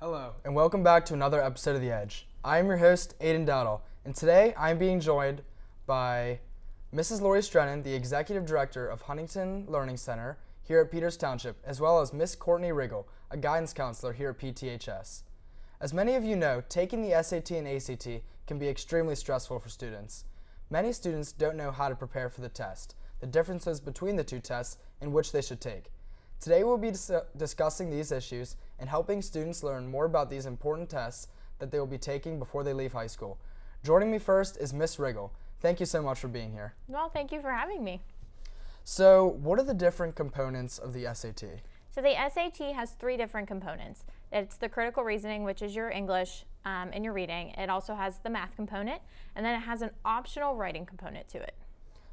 Hello, and welcome back to another episode of The Edge. I am your host, Aidan Dowdall, and today I am being joined by Mrs. Lorie Simko, the Executive Director of Huntington Learning Center here at Peters Township, as well as Miss Courtney Riggle, a Guidance Counselor here at PTHS. As many of you know, taking the SAT and ACT can be extremely stressful for students. Many students don't know how to prepare for the test, the differences between the two tests, and which they should take. Today we'll be discussing these issues and helping students learn more about these important tests that they will be taking before they leave high school. Joining me first is Miss Riggle. Thank you so much for being here. Well, thank you for having me. So, what are the different components of the SAT? So the SAT has three different components. It's the critical reasoning, which is your English and your reading. It also has the math component, and then it has an optional writing component to it.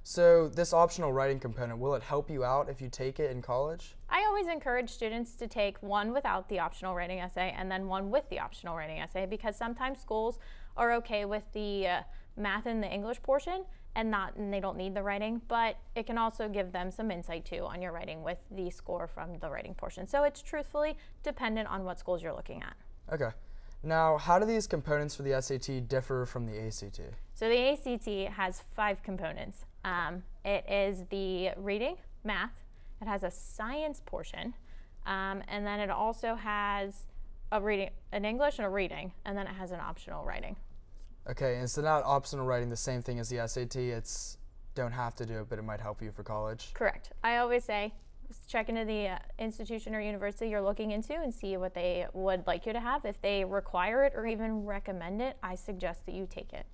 So this optional writing component, will it help you out if you take it in college? I always encourage students to take one without the optional writing essay and then one with the optional writing essay, because sometimes schools are okay with the math and the English portion and they don't need the writing, but it can also give them some insight too on your writing with the score from the writing portion. So it's truthfully dependent on what schools you're looking at. Okay. Now, how do these components for the SAT differ from the ACT? So the ACT has 5 components. It is the reading, math, it has a science portion, and then it also has an English and a reading, and then it has an optional writing. Okay, and so not optional writing the same thing as the SAT, it's don't have to do it, but it might help you for college? Correct. I always say, check into the institution or university you're looking into and see what they would like you to have. If they require it or even recommend it, I suggest that you take it.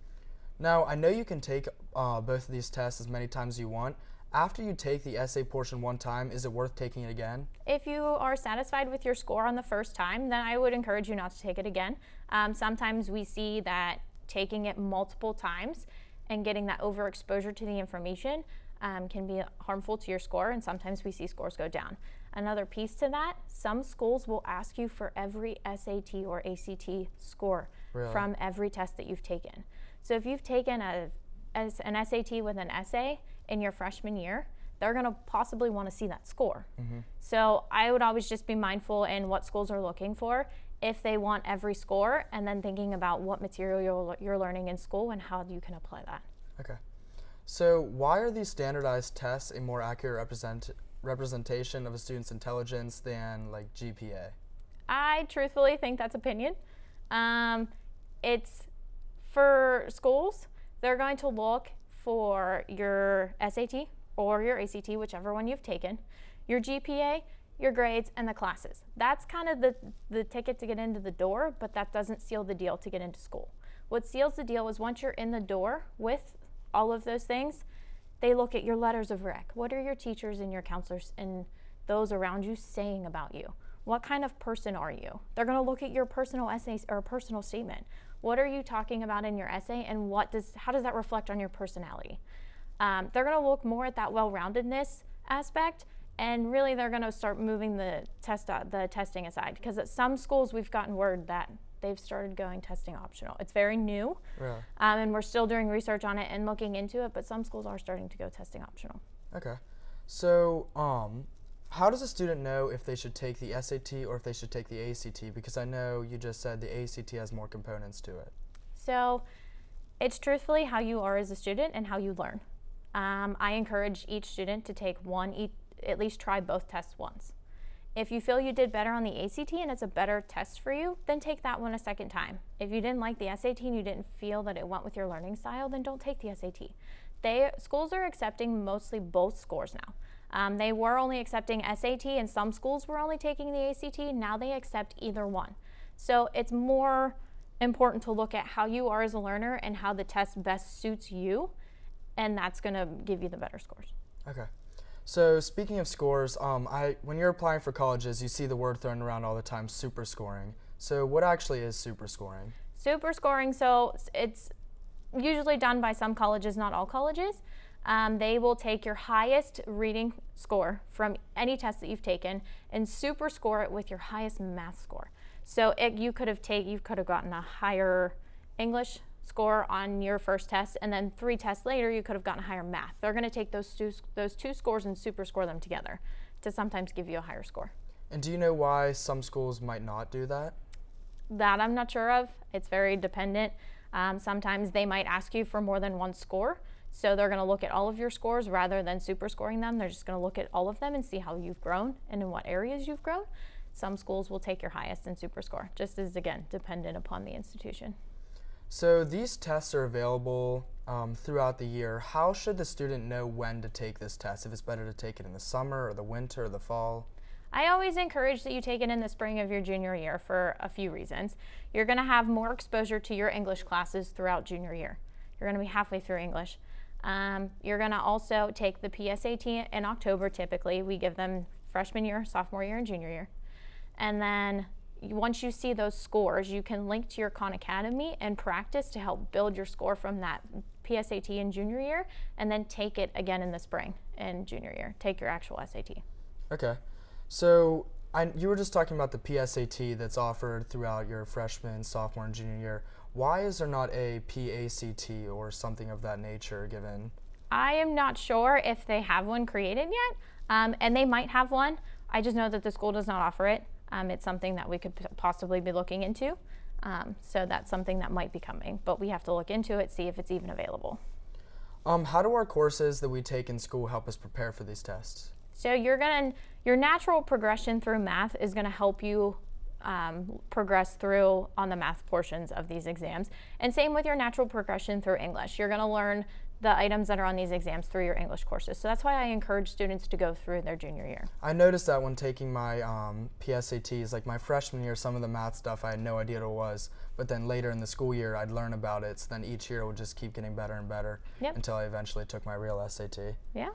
Now, I know you can take both of these tests as many times as you want. After you take the essay portion one time, is it worth taking it again? If you are satisfied with your score on the first time, then I would encourage you not to take it again. Sometimes we see that taking it multiple times and getting that overexposure to the information can be harmful to your score, and sometimes we see scores go down. Another piece to that, some schools will ask you for every SAT or ACT score from every test that you've taken. So if you've taken an SAT with an essay in your freshman year, they're going to possibly want to see that score. Mm-hmm. So I would always just be mindful in what schools are looking for if they want every score, and then thinking about what material you're learning in school and how you can apply that. Okay. So why are these standardized tests a more accurate representation of a student's intelligence than like GPA? I truthfully think that's opinion. It's for schools, they're going to look for your SAT or your ACT, whichever one you've taken, your GPA, your grades, and the classes. That's kind of the ticket to get into the door, but that doesn't seal the deal to get into school. What seals the deal is once you're in the door with all of those things, they look at your letters of rec. What are your teachers and your counselors and those around you saying about you? What kind of person are you? They're going to look at your personal essays or personal statement. What are you talking about in your essay, and how does that reflect on your personality? They're going to look more at that well-roundedness aspect, and really they're going to start moving the testing aside, because at some schools we've gotten word that they've started going testing optional. It's very new, Really? And we're still doing research on it and looking into it, but some schools are starting to go testing optional. Okay. So, how does a student know if they should take the SAT or if they should take the ACT? Because I know you just said the ACT has more components to it. So it's truthfully how you are as a student and how you learn. I encourage each student to take at least try both tests once. If you feel you did better on the ACT and it's a better test for you, then take that one a second time. If you didn't like the SAT and you didn't feel that it went with your learning style, then don't take the SAT. Schools are accepting mostly both scores now. They were only accepting SAT, and some schools were only taking the ACT. Now they accept either one. So it's more important to look at how you are as a learner and how the test best suits you, and that's going to give you the better scores. Okay. So speaking of scores, when you're applying for colleges, you see the word thrown around all the time, super scoring. So what actually is super scoring? Super scoring, so it's usually done by some colleges, not all colleges. They will take your highest reading score from any test that you've taken and super score it with your highest math score. So you could have gotten a higher English score on your first test, and then 3 tests later you could have gotten a higher math. They're going to take those two scores and super score them together to sometimes give you a higher score. And do you know why some schools might not do that? That I'm not sure of. It's very dependent. Sometimes they might ask you for more than one score. So they're going to look at all of your scores rather than super scoring them. They're just going to look at all of them and see how you've grown and in what areas you've grown. Some schools will take your highest and super score, just as, again, dependent upon the institution. So these tests are available throughout the year. How should the student know when to take this test? If it's better to take it in the summer or the winter or the fall? I always encourage that you take it in the spring of your junior year for a few reasons. You're going to have more exposure to your English classes throughout junior year. You're going to be halfway through English. You're going to also take the PSAT in October typically. We give them freshman year, sophomore year, and junior year. And then once you see those scores, you can link to your Khan Academy and practice to help build your score from that PSAT in junior year, and then take it again in the spring in junior year. Take your actual SAT. Okay. So you were just talking about the PSAT that's offered throughout your freshman, sophomore, and junior year. Why is there not a PACT or something of that nature given? I am not sure if they have one created yet, and they might have one. I just know that the school does not offer it. It's something that we could possibly be looking into. So that's something that might be coming, but we have to look into it, see if it's even available. How do our courses that we take in school help us prepare for these tests? So your natural progression through math is going to help you progress through on the math portions of these exams. And same with your natural progression through English. You're going to learn the items that are on these exams through your English courses. So that's why I encourage students to go through their junior year. I noticed that when taking my PSATs, like my freshman year, some of the math stuff I had no idea what it was, but then later in the school year I'd learn about it, so then each year it would just keep getting better and better until I eventually took my real SAT. Yeah.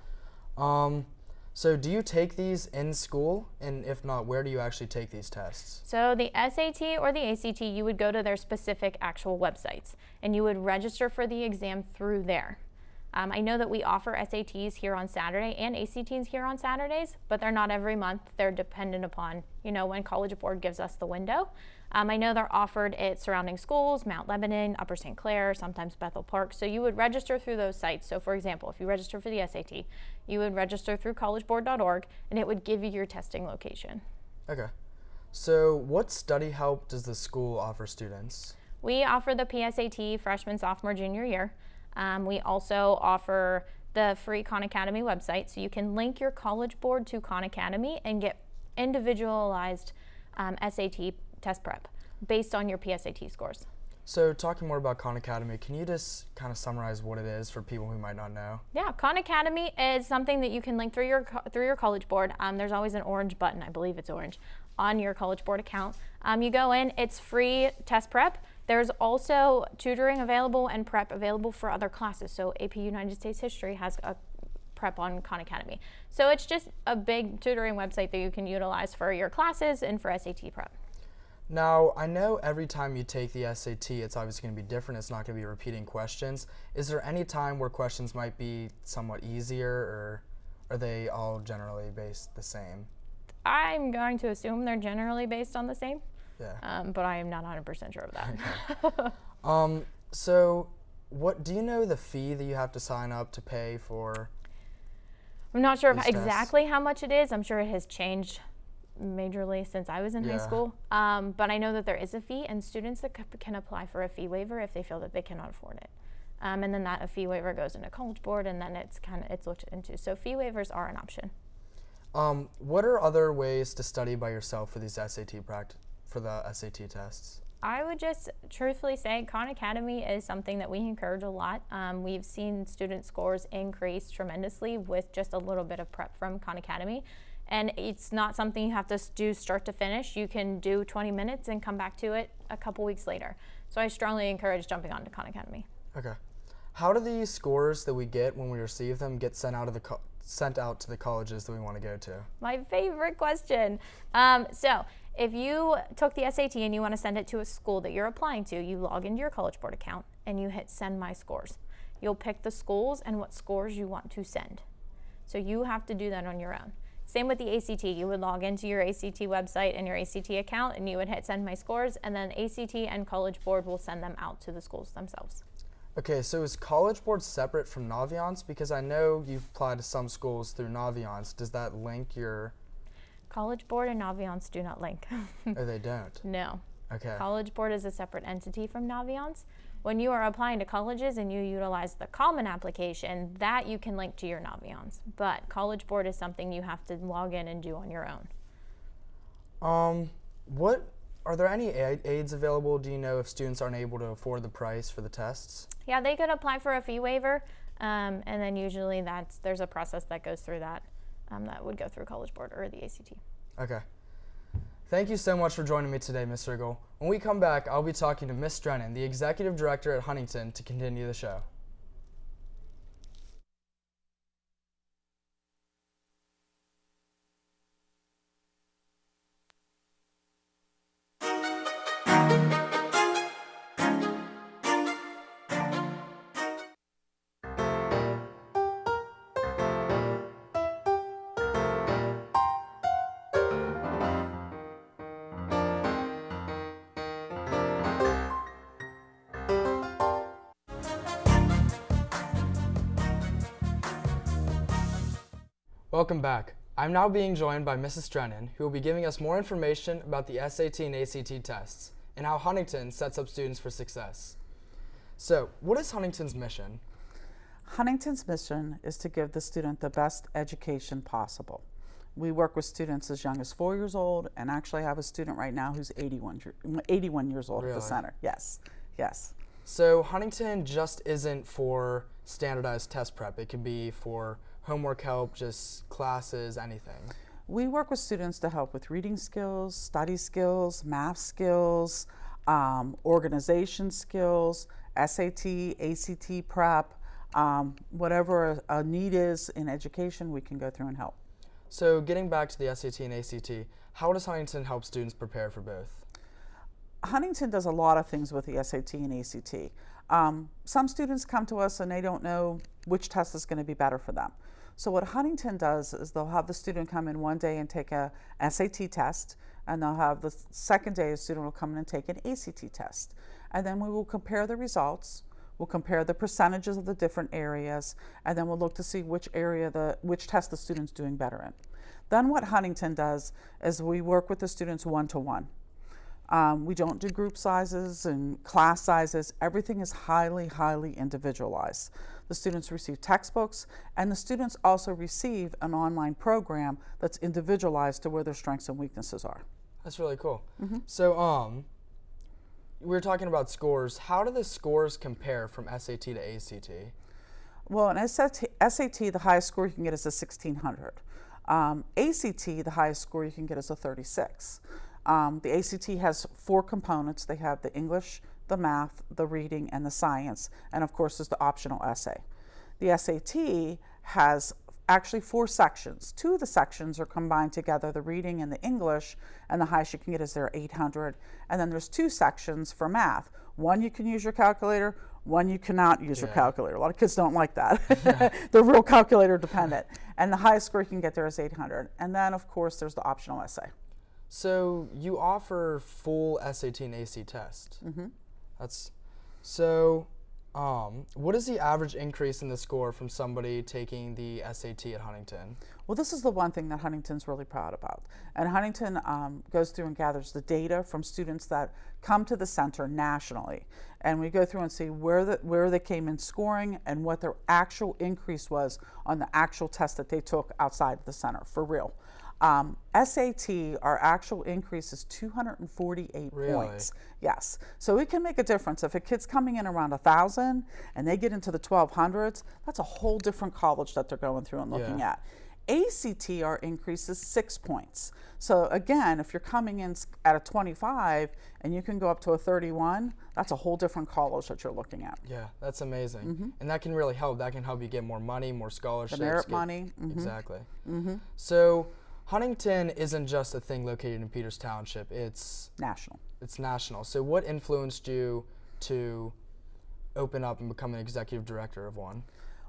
So do you take these in school? And if not, where do you actually take these tests? So the SAT or the ACT, you would go to their specific actual websites and you would register for the exam through there. I know that we offer SATs here on Saturday and ACTs here on Saturdays, but they're not every month. They're dependent upon, when College Board gives us the window. I know they're offered at surrounding schools, Mount Lebanon, Upper St. Clair, sometimes Bethel Park. So you would register through those sites. So for example, if you register for the SAT, you would register through collegeboard.org and it would give you your testing location. Okay. So what study help does the school offer students? We offer the PSAT freshman, sophomore, junior year. We also offer the free Khan Academy website, so you can link your College Board to Khan Academy and get individualized SAT test prep based on your PSAT scores. So talking more about Khan Academy, can you just kind of summarize what it is for people who might not know? Yeah, Khan Academy is something that you can link through your College Board. There's always an orange button, I believe it's orange, on your College Board account. You go in, it's free test prep. There's also tutoring available and prep available for other classes. So AP United States History has a prep on Khan Academy. So it's just a big tutoring website that you can utilize for your classes and for SAT prep. Now, I know every time you take the SAT, it's obviously going to be different. It's not going to be repeating questions. Is there any time where questions might be somewhat easier, or are they all generally based the same? I'm going to assume they're generally based on the same. Yeah. But I am not 100% sure of that. Okay. So what do you know the fee that you have to sign up to pay for? I'm not sure these exactly how much it is. I'm sure it has changed majorly since I was in high school. But I know that there is a fee, and students that can apply for a fee waiver if they feel that they cannot afford it. And then a fee waiver goes into College Board, and then it's looked into. So fee waivers are an option. What are other ways to study by yourself for these for the SAT tests? I would just truthfully say Khan Academy is something that we encourage a lot. We've seen student scores increase tremendously with just a little bit of prep from Khan Academy. And it's not something you have to do start to finish. You can do 20 minutes and come back to it a couple weeks later. So I strongly encourage jumping onto Khan Academy. Okay. How do these scores that we get when we receive them get sent out to the colleges that we want to go to? My favorite question. So if you took the SAT and you want to send it to a school that you're applying to, you log into your College Board account and you hit send my scores. You'll pick the schools and what scores you want to send. So you have to do that on your own. Same with the ACT. You would log into your ACT website and your ACT account and you would hit send my scores, and then ACT and College Board will send them out to the schools themselves. Okay, so is College Board separate from Naviance? Because I know you've applied to some schools through Naviance. Does that link your... College Board and Naviance do not link. Oh, they don't? No. Okay. College Board is a separate entity from Naviance. When you are applying to colleges and you utilize the Common Application, that you can link to your Naviance. But College Board is something you have to log in and do on your own. What are there any aids available? Do you know if students aren't able to afford the price for the tests? Yeah, they could apply for a fee waiver, and then usually there's a process that goes through that would go through College Board or the ACT. Okay. Thank you so much for joining me today, Ms. Riggle. When we come back, I'll be talking to Ms. Strennen, the Executive Director at Huntington, to continue the show. Welcome back. I'm now being joined by Mrs. Strennen, who will be giving us more information about the SAT and ACT tests and how Huntington sets up students for success. So, what is Huntington's mission? Huntington's mission is to give the student the best education possible. We work with students as young as 4 years old, and actually have a student right now who's 81 years old at the center. Yes, yes. So Huntington just isn't for standardized test prep. It can be for homework help, just classes, anything. We work with students to help with reading skills, study skills, math skills, organization skills, SAT, ACT prep, whatever a need is in education, we can go through and help. So getting back to the SAT and ACT, how does Huntington help students prepare for both? Huntington does a lot of things with the SAT and ACT. Some students come to us and they don't know which test is going to be better for them. So what Huntington does is they'll have the student come in one day and take a SAT test, and they'll have the second day a student will come in and take an ACT test. And then we will compare the results, we'll compare the percentages of the different areas, and then we'll look to see which test the student's doing better in. Then what Huntington does is we work with the students one-to-one. We don't do group sizes and class sizes. Everything is highly, highly individualized. The students receive textbooks, and the students also receive an online program that's individualized to where their strengths and weaknesses are. That's really cool. Mm-hmm. So we were talking about scores. How do the scores compare from SAT to ACT? Well, in SAT, the highest score you can get is a 1600. ACT, the highest score you can get is a 36. The ACT has 4 components. They have the English, the math, the reading, and the science, and of course there's the optional essay. The SAT has actually 4 sections. 2 of the sections are combined together, the reading and the English, and the highest you can get is their 800. And then there's 2 sections for math. One you can use your calculator, one you cannot use your calculator. A lot of kids don't like that. They're real calculator dependent. And the highest score you can get there is 800. And then of course there's the optional essay. So you offer full SAT and AC test. Mm-hmm. What is the average increase in the score from somebody taking the SAT at Huntington? Well, this is the one thing that Huntington's really proud about. And Huntington goes through and gathers the data from students that come to the center nationally. And we go through and see where they came in scoring and what their actual increase was on the actual test that they took outside of the center, for real. SAT, our actual increase is 248 points. Yes. So it can make a difference. If a kid's coming in around 1,000 and they get into the 1,200s, that's a whole different college that they're going through and looking at. ACT, our increase is 6 points. So again, if you're coming in at a 25 and you can go up to a 31, that's a whole different college that you're looking at. Yeah, that's amazing. Mm-hmm. And that can really help. That can help you get more money, more scholarships. The merit money. Mm-hmm. Exactly. Mm-hmm. So Huntington isn't just a thing located in Peters Township. It's national. It's national. So what influenced you to open up and become an executive director of one?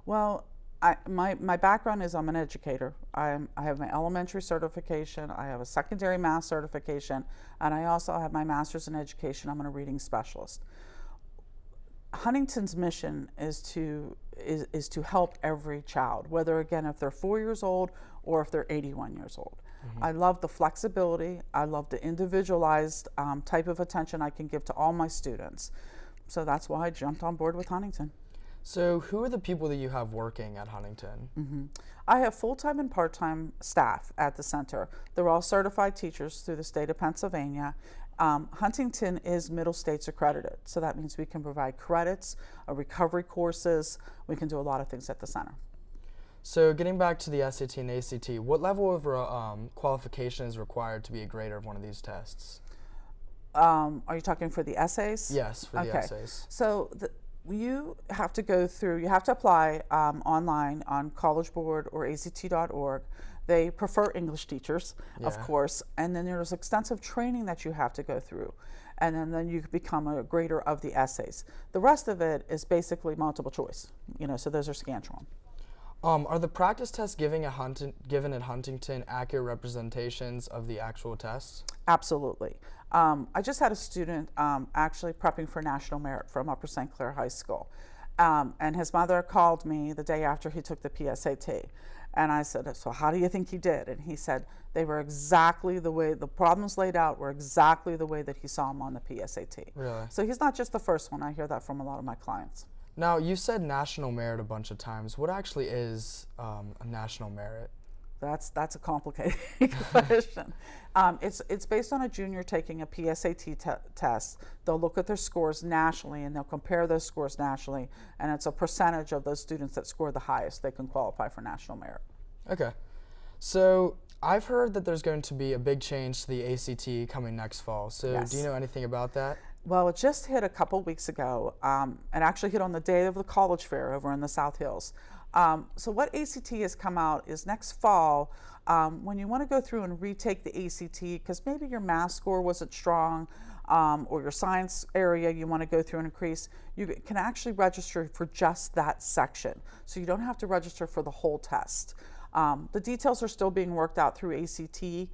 Well, my background is I'm an educator. I have my elementary certification, I have a secondary math certification, and I also have my master's in education. I'm a reading specialist. Huntington's mission is to help every child, whether again if they're 4 years old or if they're 81 years old. I love the flexibility. I love the individualized type of attention I can give to all my students. So that's why I jumped on board with Huntington. So who are the people that you have working at Huntington? I have full-time and part-time staff at the center. They're all certified teachers through the state of Pennsylvania. Huntington is Middle States accredited, so that means we can provide credits, recovery courses. We can do a lot of things at the center. So getting back to the SAT and ACT, what level of qualification is required to be a grader of one of these tests? Are you talking for the essays? Yes, for the essays. So you have to go through, you have to apply online on College Board or ACT.org. They prefer English teachers, of course, and then there's extensive training that you have to go through, and then you become a grader of the essays. The rest of it is basically multiple choice, so those are Scantron. Are the practice tests given at Huntington accurate representations of the actual tests? Absolutely. I just had a student actually prepping for National Merit from Upper St. Clair High School. And his mother called me the day after he took the PSAT. And I said, so how do you think he did? And he said, they were exactly the way, the problems laid out were exactly the way that he saw them on the PSAT. Really? So he's not just the first one. I hear that from a lot of my clients. Now, you said national merit a bunch of times. What actually is a national merit? That's a complicated question. It's based on a junior taking a PSAT test. They'll look at their scores nationally and they'll compare those scores nationally, and it's a percentage of those students that score the highest they can qualify for national merit. Okay. So I've heard that there's going to be a big change to the ACT coming next fall. So Yes. Do you know anything about that? Well, it just hit a couple weeks ago. It actually hit on the day of the college fair over in the South Hills. So what ACT has come out is next fall, when you want to go through and retake the ACT, because maybe your math score wasn't strong, or your science area you want to go through and increase, you can actually register for just that section. So you don't have to register for the whole test. The details are still being worked out through ACT,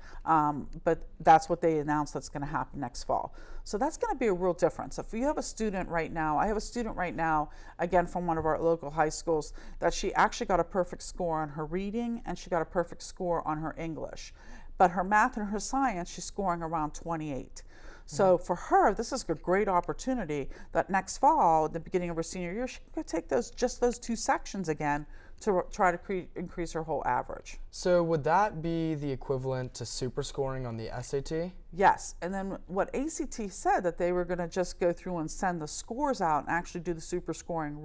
but that's what they announced that's going to happen next fall. So that's going to be a real difference. If you have a student right now, I have a student right now, again from one of our local high schools, that she actually got a perfect score on her reading and she got a perfect score on her English. But her math and her science, she's scoring around 28. So for her, this is a great opportunity that next fall, at the beginning of her senior year, she can take those two sections again to try to increase her whole average. So would that be the equivalent to super scoring on the SAT? Yes, and then what ACT said that they were going to just go through and send the scores out and actually do the super scoring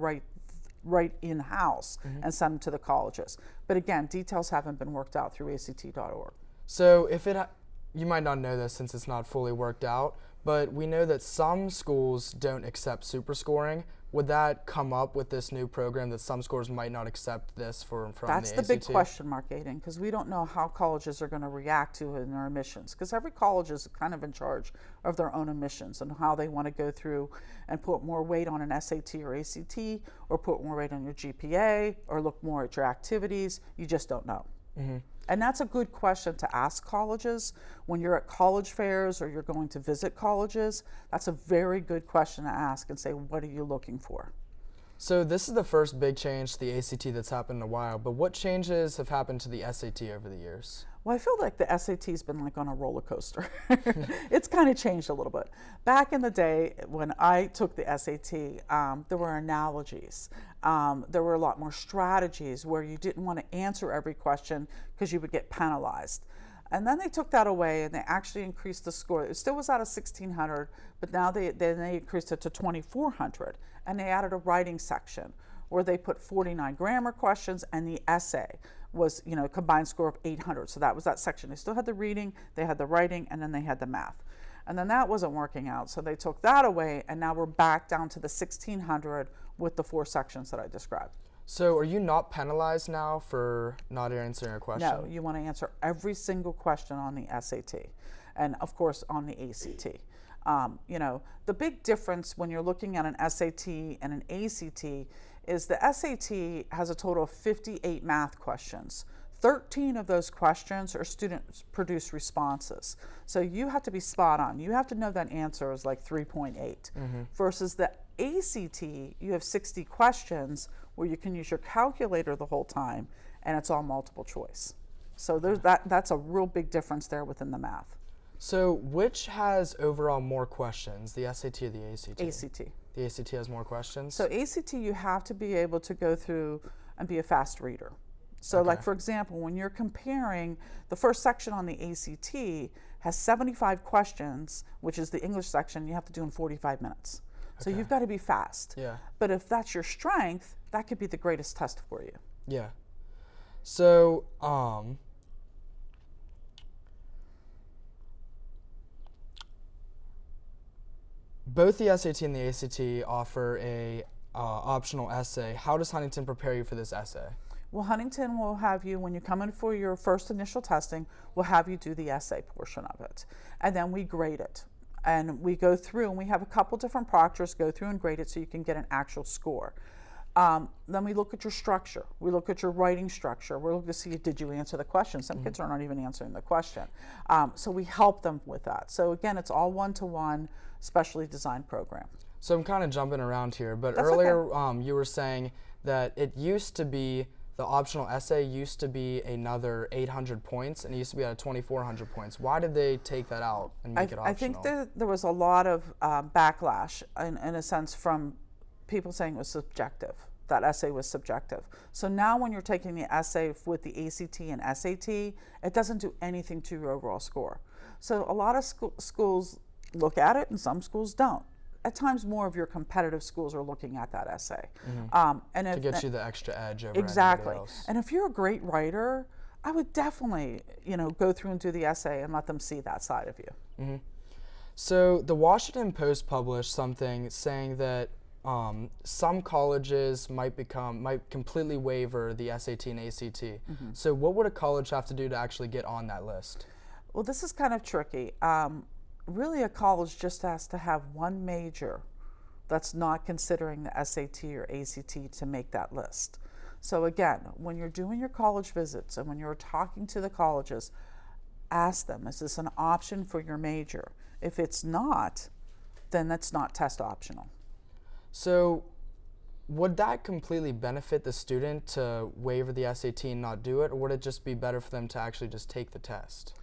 right in-house and send them to the colleges. But again, details haven't been worked out through ACT.org. So if you might not know this since it's not fully worked out, but we know that some schools don't accept super scoring. Would that come up with this new program that some schools might not accept this from That's the the ACT? big question mark, Aidan, because we don't know how colleges are going to react to it in their admissions, because every college is kind of in charge of their own admissions and how they want to go through and put more weight on an SAT or ACT, or put more weight on your GPA, or look more at your activities. You just don't know. And that's a good question to ask colleges when you're at college fairs or you're going to visit colleges. That's a very good question to ask and say, what are you looking for? So this is the first big change to the ACT that's happened in a while, but what changes have happened to the SAT over the years? Well, I feel like the SAT's been like on a roller coaster. It's kind of changed a little bit. Back in the day when I took the SAT, there were analogies. There were a lot more strategies where you didn't want to answer every question because you would get penalized. And then they took that away and they actually increased the score. It still was out of 1,600, but now they increased it to 2,400. And they added a writing section where they put 49 grammar questions, and the essay was, a combined score of 800. So that was that section. They still had the reading, they had the writing, and then they had the math. And then that wasn't working out, so they took that away, and now we're back down to the 1,600 with the 4 sections that I described. So are you not penalized now for not answering a question? No, you want to answer every single question on the SAT, and of course on the ACT. The big difference when you're looking at an SAT and an ACT is the SAT has a total of 58 math questions. 13 of those questions are student-produced responses. So you have to be spot on. You have to know that answer is like 3.8. Versus the ACT, you have 60 questions where you can use your calculator the whole time, and it's all multiple choice. So that's a real big difference there within the math. So which has overall more questions, the SAT or the ACT? ACT. The ACT has more questions? So ACT, you have to be able to go through and be a fast reader. So like, for example, when you're comparing, the first section on the ACT has 75 questions, which is the English section, you have to do in 45 minutes. So you've got to be fast. Yeah. But if that's your strength, that could be the greatest test for you. Yeah. So, both the SAT and the ACT offer a optional essay. How does Huntington prepare you for this essay? Well, Huntington will have you, when you come in for your first initial testing, we'll have you do the essay portion of it. And then we grade it. And we go through, and we have a couple different proctors go through and grade it so you can get an actual score. Then we look at your structure. We look at your writing structure. We're looking to see, did you answer the question? Some kids are not even answering the question. So we help them with that. So again, it's all one-to-one, specially designed program. So I'm kind of jumping around here, but That's earlier you were saying that it used to be, the optional essay used to be another 800 points, and it used to be at 2,400 points. Why did they take that out and make it optional? I think there was a lot of backlash, in a sense, from people saying it was subjective. That essay was subjective. So now when you're taking the essay with the ACT and SAT, it doesn't do anything to your overall score. So a lot of schools look at it and some schools don't. At times more of your competitive schools are looking at that essay. And to get you the extra edge over exactly. everybody else. And if you're a great writer, I would definitely, go through and do the essay and let them see that side of you. So the Washington Post published something saying that some colleges might completely waiver the SAT and ACT. So what would a college have to do to actually get on that list? Well, this is kind of tricky. Really, a college just has to have one major that's not considering the SAT or ACT to make that list. So again, when you're doing your college visits and when you're talking to the colleges, ask them, is this an option for your major? If it's not, then that's not test optional. So would that completely benefit the student to waiver the SAT and not do it, or would it just be better for them to actually just take the test?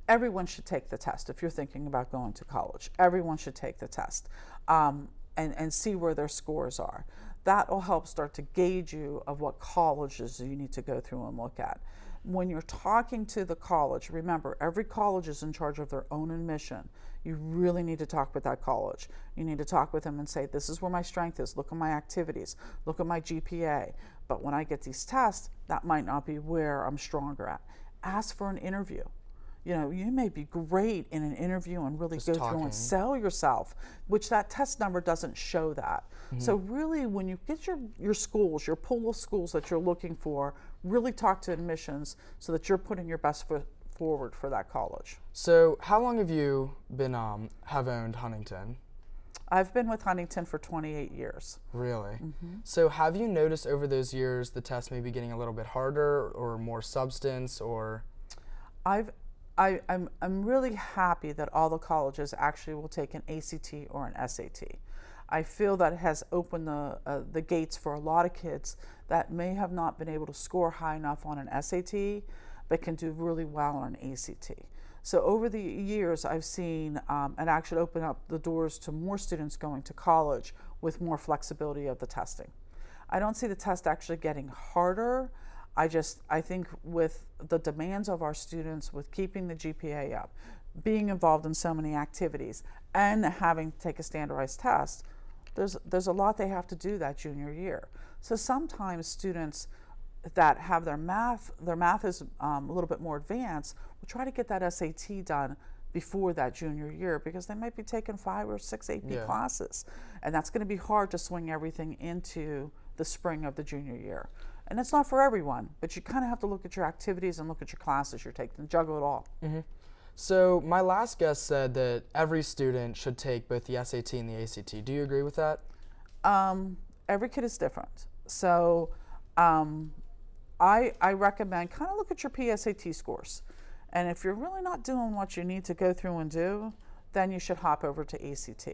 Everyone should take the test. If you're thinking about going to college, everyone should take the test and see where their scores are. That will help start to gauge you of what colleges you need to go through and look at. When you're talking to the college, remember, every college is in charge of their own admission. You really need to talk with that college. You need to talk with them and say, this is where my strength is. Look at my activities. Look at my GPA. But when I get these tests, that might not be where I'm stronger at. Ask for an interview. You may be great in an interview and really Just go talking. through and sell yourself, which that test number doesn't show that. So really, when you get your schools, your pool of schools that you're looking for, really talk to admissions so that you're putting your best foot forward for that college. So how long have you been have owned Huntington? I've been with Huntington for 28 years. Really? So have you noticed over those years the test may be getting a little bit harder or more substance, or? I'm really happy that all the colleges actually will take an ACT or an SAT. I feel that it has opened the gates for a lot of kids that may have not been able to score high enough on an SAT, but can do really well on an ACT. So over the years, I've seen it actually open up the doors to more students going to college with more flexibility of the testing. I don't see the test actually getting harder. I think with the demands of our students, with keeping the GPA up, being involved in so many activities, and having to take a standardized test, there's a lot they have to do that junior year. So sometimes students that have their math is a little bit more advanced, will try to get that SAT done before that junior year because they might be taking 5 or 6 AP classes. And that's going to be hard to swing everything into the spring of the junior year. And it's not for everyone, but you kind of have to look at your activities and look at your classes you're taking and juggle it all. So my last guest said that every student should take both the SAT and the ACT. Do you agree with that? Every kid is different. So I recommend kind of look at your PSAT scores. And if you're really not doing what you need to go through and do, then you should hop over to ACT.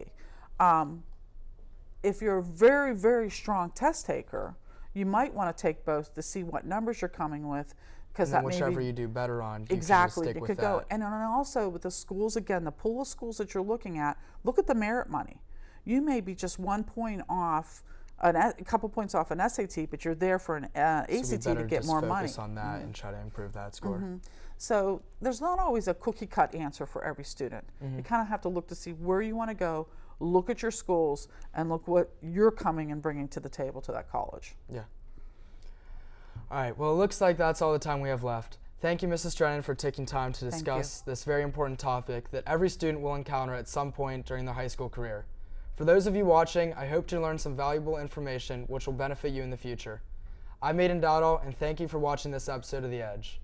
If you're a very, very strong test taker, you might want to take both to see what numbers you're coming with because And then that may whichever be you do better on, you exactly can just stick it with could that. go. And then also with the schools, again, the pool of schools that you're looking at, look at the merit money. You may be just 1 point off, a couple points off an SAT, but you're there for an So we ACT better to get just more money. focus on that and try to improve that score. So there's not always a cookie cut answer for every student. You kind of have to look to see where you want to go, look at your schools, and look what you're coming and bringing to the table to that college. Yeah. All right, well, it looks like that's all the time we have left. Thank you, Mrs. Strennen, for taking time to discuss this very important topic that every student will encounter at some point during their high school career. For those of you watching, I hope to learn some valuable information which will benefit you in the future. I'm Aidan Dowdall, and thank you for watching this episode of The Edge.